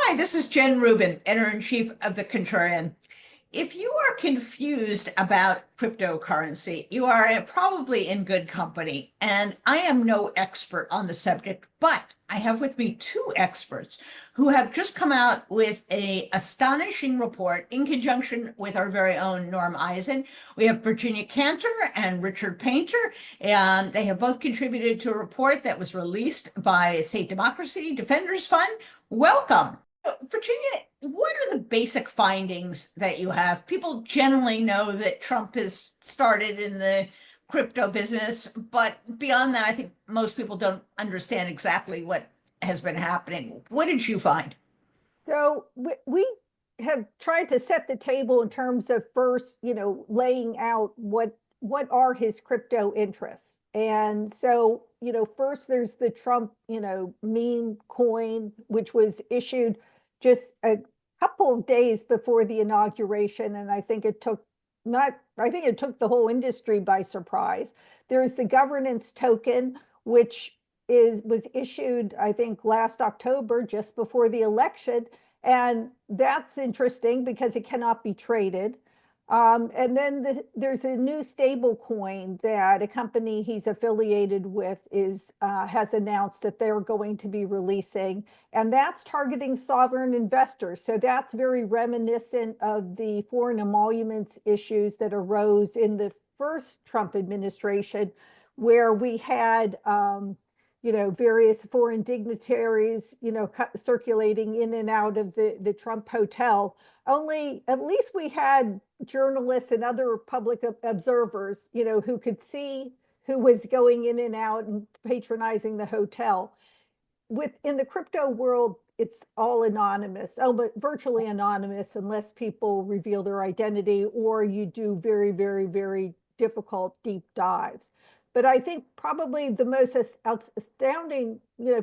Hi, this is Jen Rubin, editor-in-chief of the Contrarian. If you are confused about cryptocurrency, you are probably in good company. And I am no expert on the subject, but I have with me two experts who have just come out with a astonishing report in conjunction with our very own Norm Eisen. We have Virginia Canter and Richard Painter, and they have both contributed to a report that was released by State Democracy Defenders Fund. Welcome. Virginia, what are the basic findings that you have? People generally know that Trump has started in the crypto business, but beyond that, I think most people don't understand exactly what has been happening. What did you find? So we have tried to set the table in terms of first, laying out what are his crypto interests. And so, first there's the Trump, meme coin, which was issued just a couple of days before the inauguration. And I think it took the whole industry by surprise. There's the governance token, which was issued, I think, last October, just before the election. And that's interesting because it cannot be traded. And then there's a new stable coin that a company he's affiliated with has announced that they're going to be releasing, and that's targeting sovereign investors. So that's very reminiscent of the foreign emoluments issues that arose in the first Trump administration, where we had various foreign dignitaries, circulating in and out of the Trump hotel. Only at least we had journalists and other public observers, who could see who was going in and out and patronizing the hotel. In the crypto world, it's all anonymous, but virtually anonymous, unless people reveal their identity or you do very, very, very difficult deep dives. But I think probably the most astounding,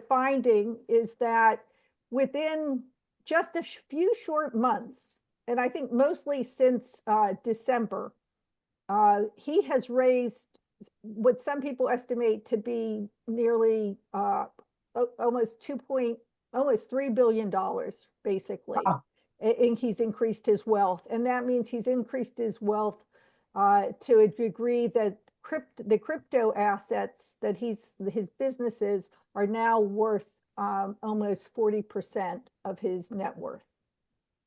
finding is that within just a few short months, and I think mostly since December, he has raised what some people estimate to be nearly almost $3 billion, basically. Wow. And he's increased his wealth, and that means he's increased his wealth to a degree that the crypto assets that his businesses are now worth almost 40% of his net worth.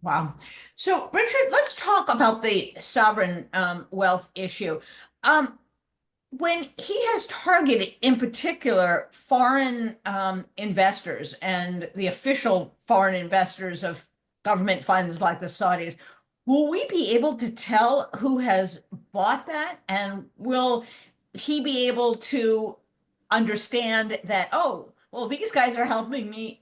Wow. So, Richard, let's talk about the sovereign wealth issue. Um, when he has targeted, in particular, foreign investors and the official foreign investors of government funds like the Saudis, will we be able to tell who has bought that? And will he be able to understand that, oh, well, these guys are helping me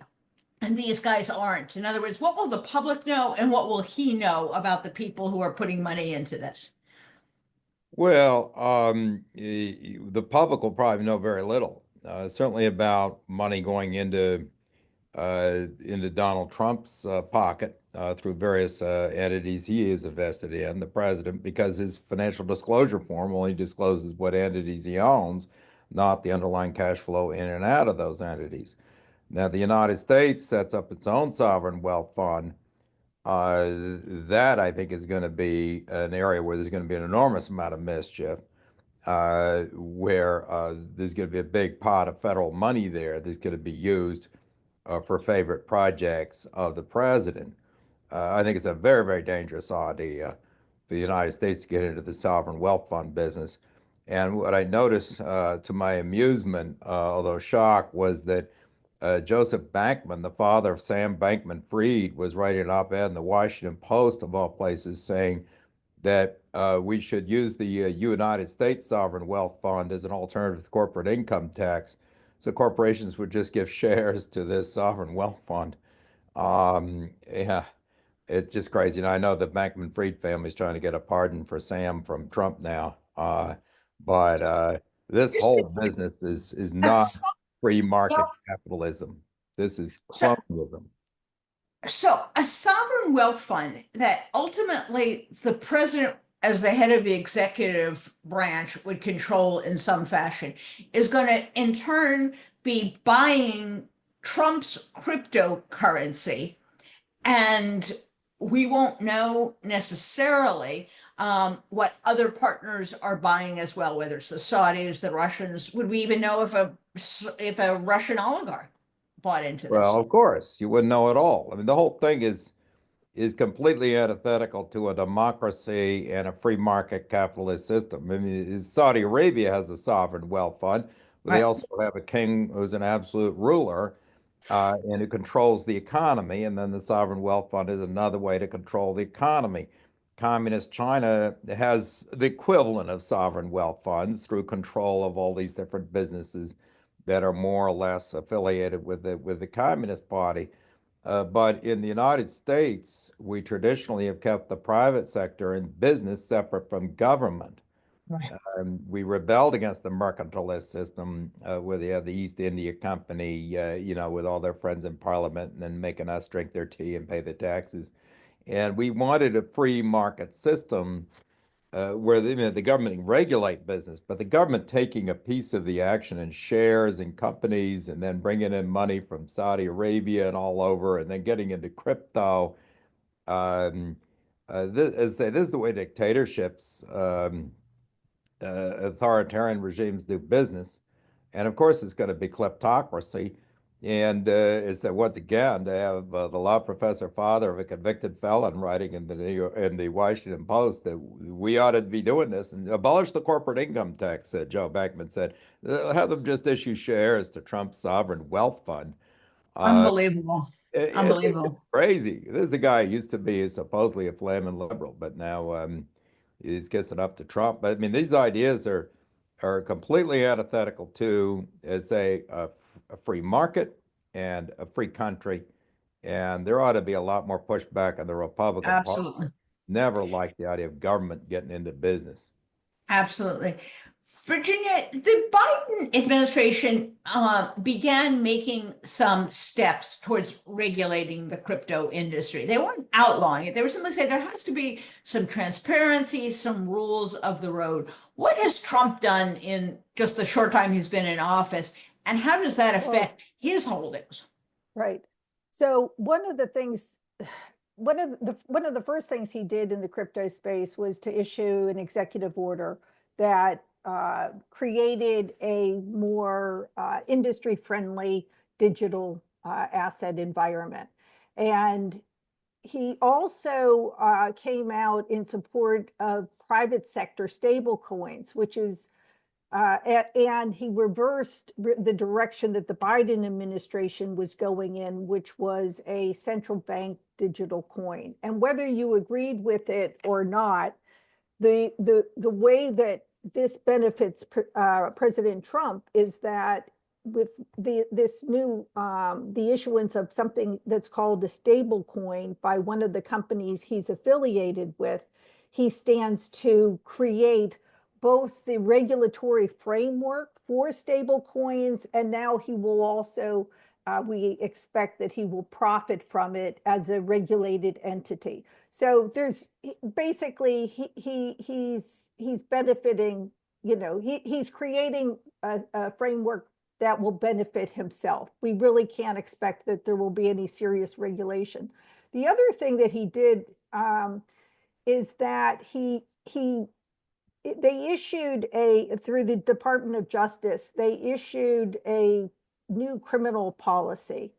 and these guys aren't? In other words, what will the public know and what will he know about the people who are putting money into this? Well, the public will probably know very little, certainly about money going into Donald Trump's pocket through various entities he is invested in, the president, because his financial disclosure form only discloses what entities he owns, not the underlying cash flow in and out of those entities. Now, the United States sets up its own sovereign wealth fund. That I think is going to be an area where there's going to be an enormous amount of mischief, where there's going to be a big pot of federal money there that's going to be used for favorite projects of the president. I think it's a very, very dangerous idea for the United States to get into the sovereign wealth fund business. And what I noticed, to my amusement, although shock, was that Joseph Bankman, the father of Sam Bankman-Fried, was writing an op-ed in the Washington Post, of all places, saying that we should use the United States Sovereign Wealth Fund as an alternative to corporate income tax. So corporations would just give shares to this sovereign wealth fund. Yeah, it's just crazy. And I know the Bankman-Fried family is trying to get a pardon for Sam from Trump now. But this whole business is not free market capitalism. This is So, cronyism. so a sovereign wealth fund that ultimately the president, as the head of the executive branch, would control in some fashion, is going to in turn be buying Trump's cryptocurrency And we won't know necessarily what other partners are buying as well, whether it's the Saudis, the Russians. Would we even know if a Russian oligarch bought into Well, this? of course, you wouldn't know at all. I mean, the whole thing is completely antithetical to a democracy and a free market capitalist system. I mean, Saudi Arabia has a sovereign wealth fund, but they Right. also have a king who's an absolute ruler and who controls the economy. And then the sovereign wealth fund is another way to control the economy. Communist China has the equivalent of sovereign wealth funds through control of all these different businesses that are more or less affiliated with the Communist Party. But in the United States, we traditionally have kept the private sector and business separate from government. Right. We rebelled against the mercantilist system where they have the East India Company, with all their friends in Parliament and then making us drink their tea and pay the taxes. And we wanted a free market system where the government can regulate business, but the government taking a piece of the action in shares in companies and then bringing in money from Saudi Arabia and all over, and then getting into crypto. Um, as I say, this is the way dictatorships, authoritarian regimes do business. And of course, it's going to be kleptocracy. And it's once again to have the law professor father of a convicted felon writing in the Washington Post that we ought to be doing this and abolish the corporate income tax. Joe Beckman said, have them just issue shares to Trump's sovereign wealth fund. Uh, Unbelievable. it's Unbelievable. crazy. This is a guy who used to be supposedly a flaming liberal, but now he's kissing up to Trump. But I mean, these ideas are completely antithetical to, as say, a free market and a free country. And there ought to be a lot more pushback on the Republican Party. Absolutely. Never liked the idea of government getting into business. Absolutely. Virginia, the Biden administration began making some steps towards regulating the crypto industry. They weren't outlawing it. They were simply saying there has to be some transparency, some rules of the road. What has Trump done in just the short time he's been in office, and how does that Well, affect his holdings? right. So one of the things, one of the first things he did in the crypto space was to issue an executive order that created a more industry-friendly digital asset environment. And he also came out in support of private sector stable coins, which is and he reversed the direction that the Biden administration was going in, which was a central bank digital coin. And whether you agreed with it or not, the way that this benefits President Trump is that with this new the issuance of something that's called a stable coin by one of the companies he's affiliated with, he stands to create both the regulatory framework for stable coins, and now he will also we expect that he will profit from it as a regulated entity. So there's basically he's benefiting, he's creating a framework that will benefit himself. We really can't expect that there will be any serious regulation. The other thing that he did is that they issued through the Department of Justice, they issued a new criminal policy.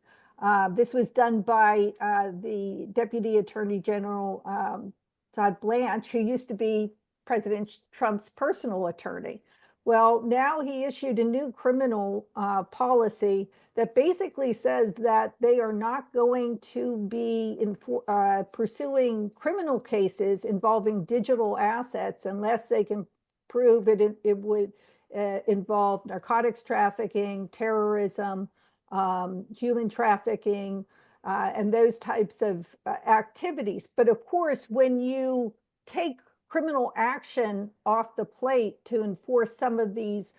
This was done by the Deputy Attorney General, Todd Blanche, who used to be President Trump's personal attorney. Well, now he issued a new criminal policy that basically says that they are not going to be pursuing criminal cases involving digital assets unless they can prove it would involve narcotics trafficking, terrorism, human trafficking, and those types of activities. But of course, when you take criminal action off the plate to enforce some of these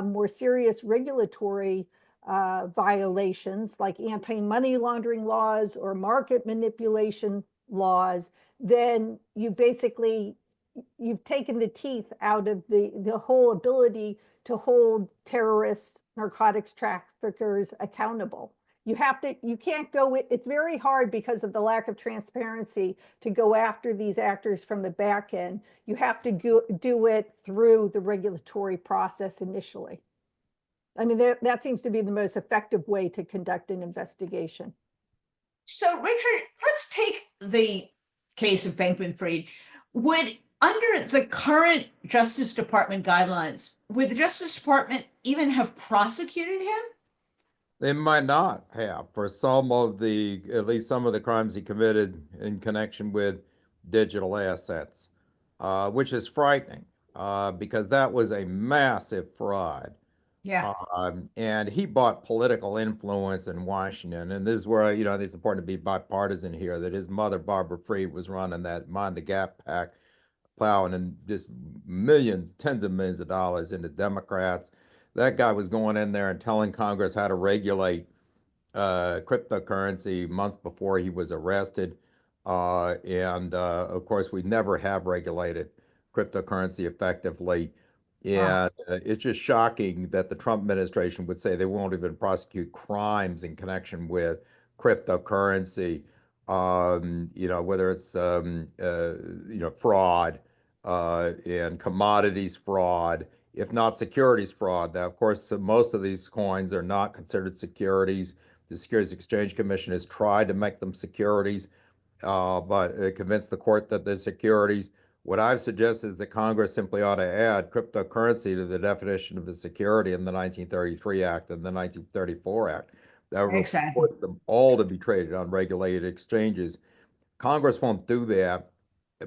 more serious regulatory violations like anti-money laundering laws or market manipulation laws, then you've taken the teeth out of the whole ability to hold terrorists, narcotics traffickers accountable. You can't go, it's very hard because of the lack of transparency to go after these actors from the back end. You have to do it through the regulatory process initially. I mean, that seems to be the most effective way to conduct an investigation. So, Richard, let's take the case of Bankman-Fried. Would, under the current Justice Department guidelines, would the Justice Department even have prosecuted him? They might not have for some of the, at least some of the crimes he committed in connection with digital assets, which is frightening because that was a massive fraud. Yeah, And he bought political influence in Washington. And this is where, you know, it's important to be bipartisan here, that his mother, Barbara Fried, was running that Mind the Gap PAC, plowing and just millions, tens of millions of dollars into Democrats. That guy was going in there and telling Congress how to regulate cryptocurrency months before he was arrested. And of course, we never have regulated cryptocurrency effectively. wow, And it's just shocking that the Trump administration would say they won't even prosecute crimes in connection with cryptocurrency. You know, whether it's you know, fraud and commodities fraud, if not securities fraud. Now, of course, most of these coins are not considered securities. The Securities Exchange Commission has tried to make them securities, but it convinced the court that they're securities. What I've suggested is that Congress simply ought to add cryptocurrency to the definition of a security in the 1933 Act and the 1934 Act. That would exactly. require them all to be traded on regulated exchanges. Congress won't do that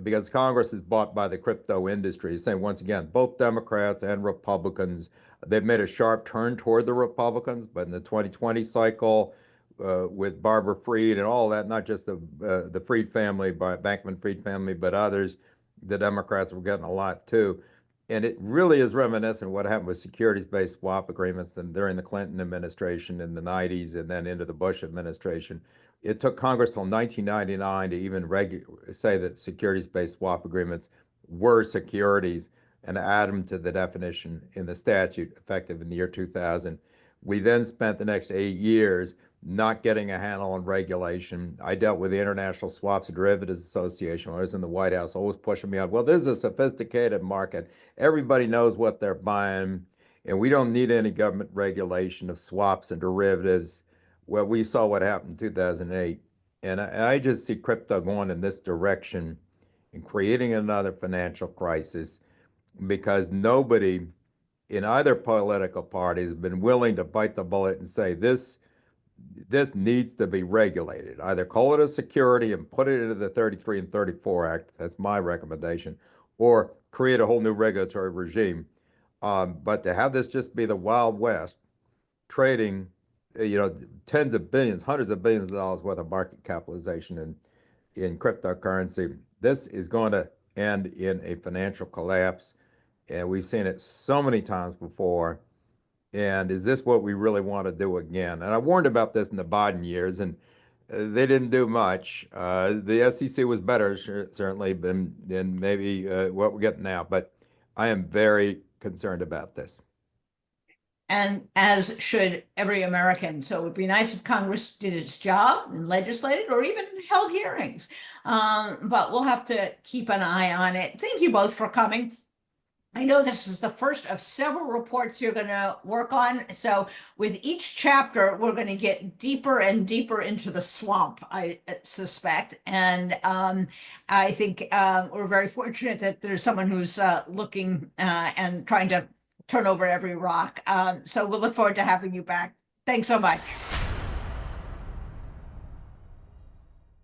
because Congress is bought by the crypto industry. Saying once again, both Democrats and Republicans, they've made a sharp turn toward the Republicans, but in the 2020 cycle, with Barbara Fried and all that, not just the Fried family, Bankman-Fried family, but others, the Democrats were getting a lot too. And it really is reminiscent of what happened with securities-based swap agreements and during the Clinton administration in the 90s and then into the Bush administration. It took Congress till 1999 to even say that securities-based swap agreements were securities and add them to the definition in the statute effective in the year 2000. We then spent the next 8 years not getting a handle on regulation. I dealt with the International Swaps and Derivatives Association when I was in the White House, always pushing me on, well, this is a sophisticated market. Everybody knows what they're buying, and we don't need any government regulation of swaps and derivatives. Well, we saw what happened in 2008. And I just see crypto going in this direction and creating another financial crisis because nobody in either political party has been willing to bite the bullet and say this needs to be regulated. Either call it a security and put it into the 33 and 34 Act. That's my recommendation. Or create a whole new regulatory regime. But to have this just be the Wild West, trading, you know, tens of billions, hundreds of billions of dollars worth of market capitalization in cryptocurrency, this is going to end in a financial collapse. And we've seen it so many times before. And is this what we really want to do again? And I warned about this in the Biden years, and they didn't do much. The SEC was better, certainly, than maybe what we're getting now. But I am very concerned about this. And as should every American. So it would be nice if Congress did its job and legislated or even held hearings. But we'll have to keep an eye on it. Thank you both for coming. I know this is the first of several reports you're going to work on. So with each chapter, we're going to get deeper and deeper into the swamp, I suspect. And I think we're very fortunate that there's someone who's looking and trying to turn over every rock. So we'll look forward to having you back. Thanks so much.